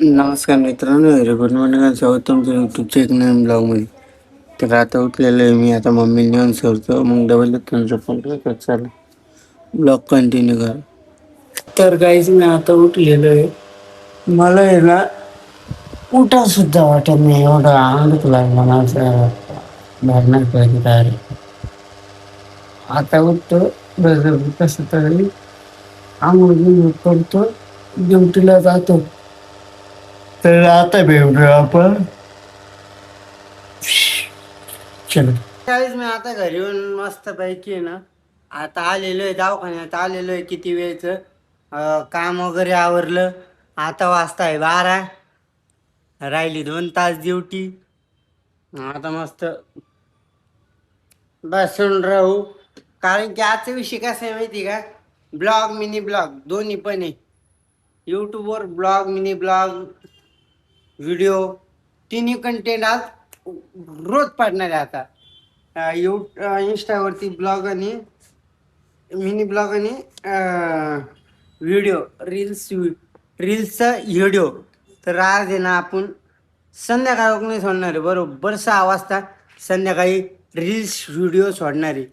नमस्कार मित्रांनो, very good morning आणि स्वागत तुमचं यूट्यूबच्या एक नवीन ब्लॉगमध्ये. तर आता उठलेलं आहे मी, आता मम्मी नेऊन सोडतो, मग डबल तुमचं फोन करतो. चला ब्लॉग कंटिन्यू करा. तर काहीच मी आता उठलेलो आहे. मला आहे ना उठा सुद्धा वाटत नाही, एवढा आनंद लागला माझा भरणार पाहिजे तयारी. आता उठतो, कसं तरी आंघोळ करतो, ड्युटीला जातो. तर आता भेटूया आपण. चलो काहीच मी आता घरी येऊन मस्त पैकी आहे ना, आता आलेलो आहे दवाखान्यात, आलेलो आहे किती वेळचं. काम वगैरे आवरलं. आता वाजता आहे 12, राहिली 2 तास ड्युटी. आता मस्त बसून राहू. कारण की आजचा विषय कसा आहे माहिती का, ब्लॉग मिनी ब्लॉग दोन्ही पण आहे. यूट्यूबवर ब्लॉग, मिनी ब्लॉग, व्हिडिओ तिन्ही कंटेंट आज रोज पडणार आहे. आता इंस्टावरती ब्लॉग आणि मिनी ब्लॉग आणि व्हिडिओ रील्सचा व्हिडिओ. तर आज आहे ना आपण संध्याकाळी नाही सोडणार आहे, बरोबर 6 वाजता संध्याकाळी रील्स व्हिडिओ सोडणार आहे.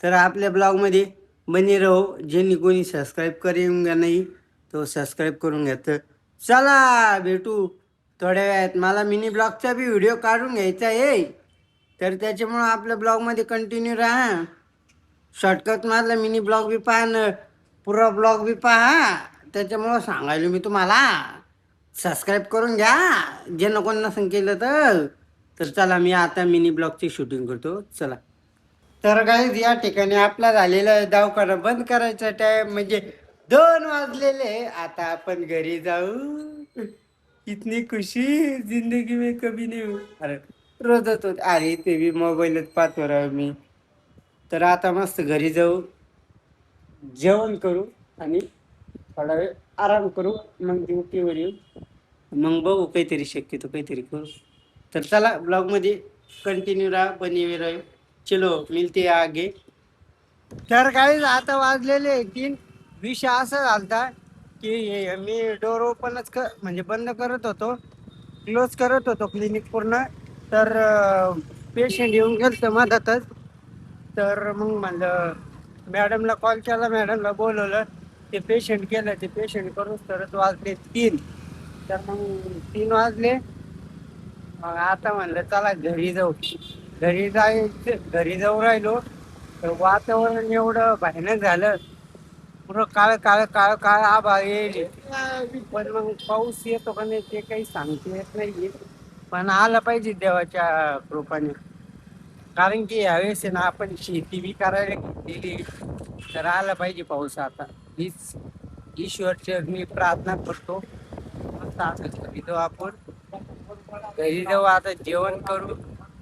तर आपल्या ब्लॉगमध्ये बने राहो. ज्यांनी कोणी सबस्क्राईब करून घ्या नाही तो सबस्क्राईब करून घ्या. तर चला भेटू थोड्या वेळात. मला मिनी ब्लॉगचा बी व्हिडिओ काढून घ्यायचा आहे, तर त्याच्यामुळं आपल्या ब्लॉगमध्ये कंटिन्यू राहा. शॉर्टकट मारला मिनी ब्लॉग बी पहा न पुरा ब्लॉग बी पहा. त्याच्यामुळं सांगायलो मी तुम्हाला, सबस्क्राईब करून घ्या जे नको नसेल केलं तर चला मी आता मिनी ब्लॉगची शूटिंग करतो. चला. तर गाईज या ठिकाणी आपला झालेला आहे दवाखाना बंद करायचा टाइम, म्हणजे 2 वाजलेले. आता आपण घरी जाऊ. इतनी खुशी जिंदगी में कभी नहीं हो. अरे रोजच होत. अरे ते बी मोबाईलच पाहतो राव मी. तर आता मस्त घरी जाऊ, जेवण करू आणि थोडा वेळ आराम करू, मग ड्युटीवर येऊ, मग बघू काहीतरी शक्यतो काहीतरी करू. तर चला ब्लॉगमध्ये कंटिन्यू राहा, बने राहा. चलो मिलते आगे. तर काही आता वाजलेले 3. विषय असा झालता की मी डोर ओपनच म्हणजे बंद करत होतो, क्लोज करत होतो क्लिनिक पूर्ण. तर पेशंट येऊन गेलं मधातच. तर मग म्हणलं मॅडमला कॉल केला, मॅडमला बोलवलं, ते पेशंट केलं. ते पेशंट करून तरच वाजले 3. तर मग 3 वाजले. मग आता म्हणलं चला घरी जाऊ. घरी जाऊ राहिलो तर वातावरण एवढं भयानक झालं, पुरं काळ काळ काळ काळ आभाळ येईल. पण मग पाऊस येतो का नाही ते काही सांगता येत नाही, पण आला पाहिजे देवाच्या कृपाने. कारण की यावेळेस ना आपण शेती बी करायला गेली, तर आला पाहिजे पाऊस. आता हीच ईश्वरची मी प्रार्थना करतो. घरी जाऊ आपण, घरी जाऊ आता जेवण करू.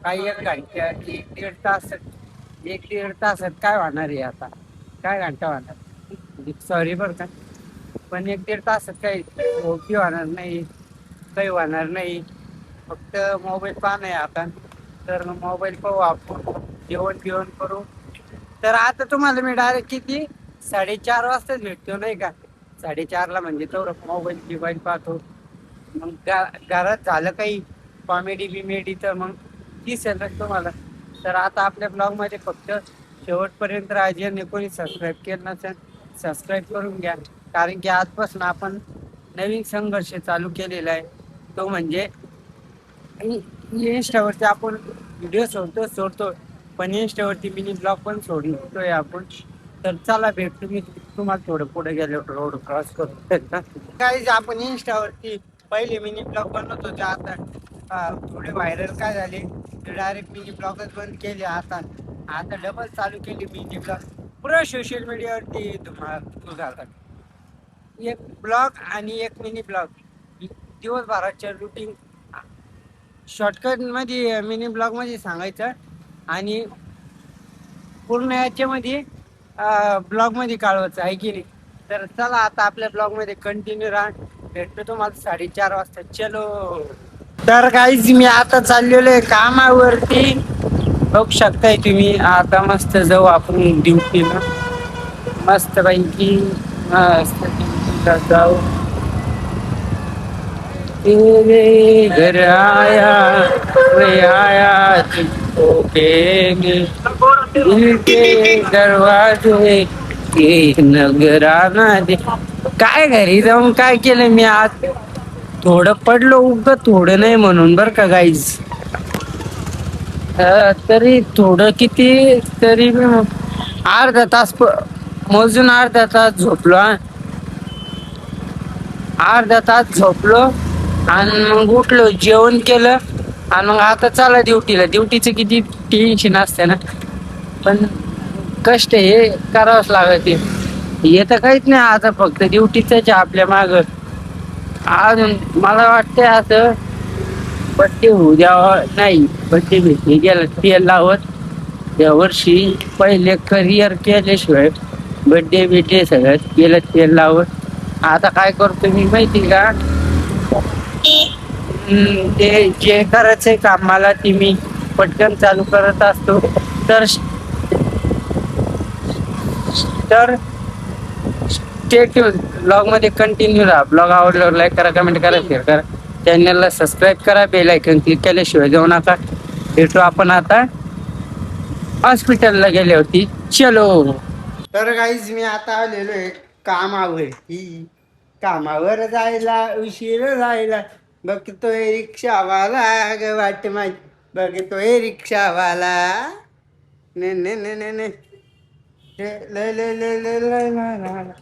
काही 1 तास 1-1.5 तासात काय होणार आहे आता, काय घंटा होणार, सॉरी बरं का, पण 1-1.5 तासात काही होती होणार नाही, काही होणार नाही. फक्त मोबाईल पाहणं आहे आता. तर मोबाईल पाहू आपण, जेवण करू. तर आता तुम्हाला मी डायरेक्ट किती 4:30 वाजताच भेटतो नाही का. 4:30ला म्हणजे तो मोबाईल पाहतो. मग घरात झालं काही कॉमेडी बिमेडी तर मग दिसेलच तुम्हाला. तर आता आपल्या ब्लॉगमध्ये फक्त शेवटपर्यंत राहायचे. कोणी सबस्क्राईब केलं नसेल सबस्क्राईब करून घ्या. कारण की आजपासून आपण नवीन संघर्ष चालू केलेला आहे, तो म्हणजे इंस्टावरती आपण व्हिडिओ सोडतो पण इंस्टावरती मिनी ब्लॉग पण सोडतोय आपण. तर चला भेटतो मी तुम्हाला थोडं पुढे गेले रोड क्रॉस करतो. काही आपण इंस्टावरती पहिले मिनी ब्लॉग बनवत होते, आता थोडे व्हायरल काय झाले ते डायरेक्ट मिनी ब्लॉगच बंद केले. आता डबल चालू केली मिनी ब्लॉग. पुरा सोशल मीडियावरती तुम्हाला झाला एक ब्लॉग आणि एक मिनी ब्लॉग. दिवसभराच्या रुटीन शॉर्टकट मध्ये मिनी ब्लॉग मध्ये सांगायचं आणि पूर्ण याच्यामध्ये ब्लॉग मध्ये काढवायचं आहे की नाही. तर चला आता आपल्या ब्लॉग मध्ये कंटिन्यू राहा. भेटतो तुम्हाला 4:30 वाजता. चलो. तर काहीच मी आता चाललेलो आहे कामावरती, बघू शकताय तुम्ही. आता मस्त जाऊ आपण ड्युटीला, मस्त पैकी मस्त ड्युटीला जाऊ. तेरे घर आया मैं आया तुझको देने दिल के दरवाजे के नगराना दे. काय घरी जाऊन काय केलं मी आज? थोडं पडलो उग थोडं नाही म्हणून बर का गाईज. तरी थोडं किती तरी अर्धा तास मोजून अर्धा तास झोपलो हा. अर्धा तास झोपलो आणि मग उठलो जेवण केलं आणि मग आता चला ड्युटीला. ड्युटीचं किती टेन्शन असते ना, पण कष्ट हे करावंच लागत. हे तर काहीच नाही आता, फक्त ड्युटीच आपल्या माग. अजून मला वाटतंय असं बड्डे होऊ द्यावा नाही. बड्डे भेटले गेला तेल लावत या वर्षी पहिले करिअर केल्याशिवाय बड्डे बिड्डे सगळं केलं तेल लावत. आता काय करतो मी माहिती का? ते जे करायचंय काम मला ते मी पटकन चालू करत असतो. तर तर स्टे ब्लॉग मध्ये कंटिन्यू राहा. ब्लॉग आवडल्यावर लाईक करा, कमेंट करा, शेअर करा, चॅनलला सबस्क्राईब करा, बेल आयकॉन क्लिक केल्याशिवाय जाऊ नका. भेटू आपण आता हॉस्पिटलला गेले होती. चलो. तर गाईज मी आता आलेलो आहे कामावर. ही कामावर जायला उशीर जायला बघतोय रिक्षावाला ग वाट माय बघतोय रिक्षावाला. ने ने ने ने ने ले ले ले ले ले ले ला ला ला.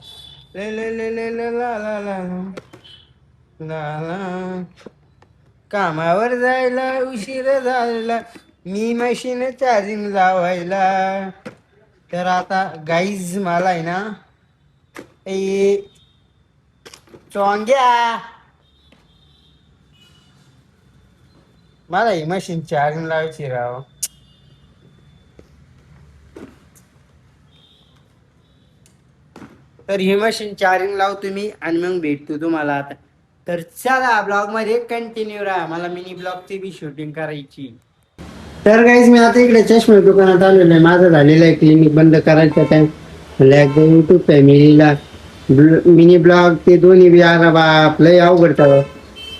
ले ले ले ले ले ला ला ला ला ला. कामावर जायला उशीर झाला मी मशीन चार्जिंग लावायला. तर आता गाईज मला आहे ना ए चोंग्या मला ही मशीन चार्जिंग लावायची राव. तर ही मशीन चार्जिंग लावतो मी आणि मग भेटतो तुम्हाला आता. तर चला ब्लॉग मध्ये कंटिन्यू राहा, मला मिनी ब्लॉगची बी शूटिंग करायची. तर गाईज मी आता इकडे चष्मा दुकानात आलेलो आहे. माझं झालेलं आहे क्लिनिक बंद करायचं टाइम. म्हणलं एकदा युट्यूब फॅमिलीला मिनी ब्लॉग ते दोन्ही बी आला बाप लय अवघड ठरव.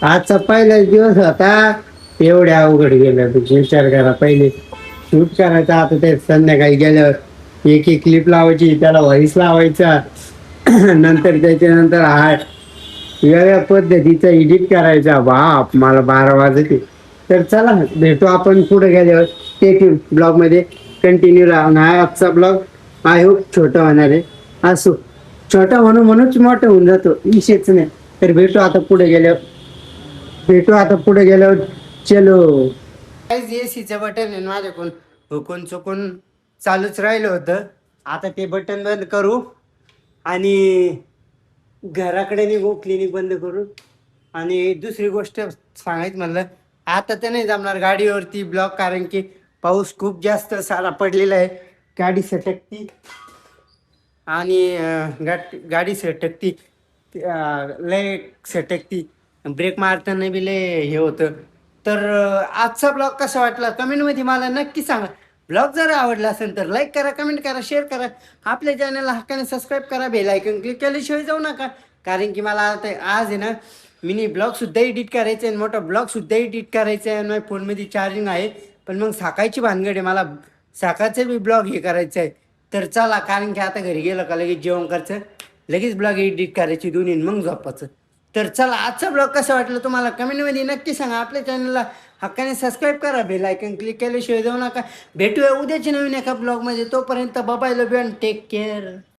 आजचा पहिलाच दिवस होता एवढ्या अवघड गेलं. विचार करा, पहिले शूट करायचा, आता ते संध्याकाळी गेल्यावर एक एक क्लिप लावायची, त्याला व्हॉइस लावायचा, नंतर त्याच्यानंतर हा वेगळ्या पद्धतीचा एडिट करायचा. बाप मला 12 वाजते. तर चला भेटू आपण पुढे गेल्यावर. ते ब्लॉगमध्ये कंटिन्यू राहणार. आजचा ब्लॉग आय होप छोटा होणार आहे. असो, छोटा म्हणूनच मोठं होऊन जातो, विषयच नाही. तर भेटू आता पुढे गेल्यावर चलो. एसीचं बटन आहे माझ्याकडून हुकून चुकून चालूच राहिलं होतं. आता ते बटन बंद करू आणि घराकडे निघू, क्लिनिक बंद करू. आणि दुसरी गोष्ट सांगायचं म्हणलं, आता तर नाही जमणार गाडीवरती ब्लॉक, कारण की पाऊस खूप जास्त सारा पडलेला आहे. गाडी सटकती आणि गाडी सटकती, लय सटकती, ब्रेक मारताना बी लय हे होतं. तर आजचा ब्लॉग कसा वाटला कमेंटमध्ये मला नक्की सांगा. ब्लॉग जर आवडला असेल तर लाईक करा, कमेंट करा, शेअर करा. आपल्या चॅनलला हक्काने सबस्क्राईब करा, बेल आयकॉन क्लिक केल्याशिवाय जाऊ नका. कारण की मला आता आज आहे ना मिनी ब्लॉगसुद्धा एडिट करायचं आहे आणि मोठा ब्लॉगसुद्धा एडिट करायचं आहे. आणि माझ्या फोनमध्ये चार्जिंग आहे, पण मग सकाळची भानगड आहे, मला सकाळचं बी ब्लॉग हे करायचं आहे. तर चला, कारण की आता घरी गेलं का लगेच जेवण करायचं, लगेच ब्लॉग एडिट करायची दोन्ही, मग झोपायचं. तर चला, आजचा ब्लॉग कसा वाटला तुम्हाला कमेंटमध्ये नक्की सांगा. आपल्या चॅनलला हक्काने सबस्क्राईब करा, बेल आयकॉन क्लिक केल्याशिवाय जाऊ नका. भेटूया उद्याच्या नवीन एका ब्लॉगमध्ये. तोपर्यंत bye, love you and take care.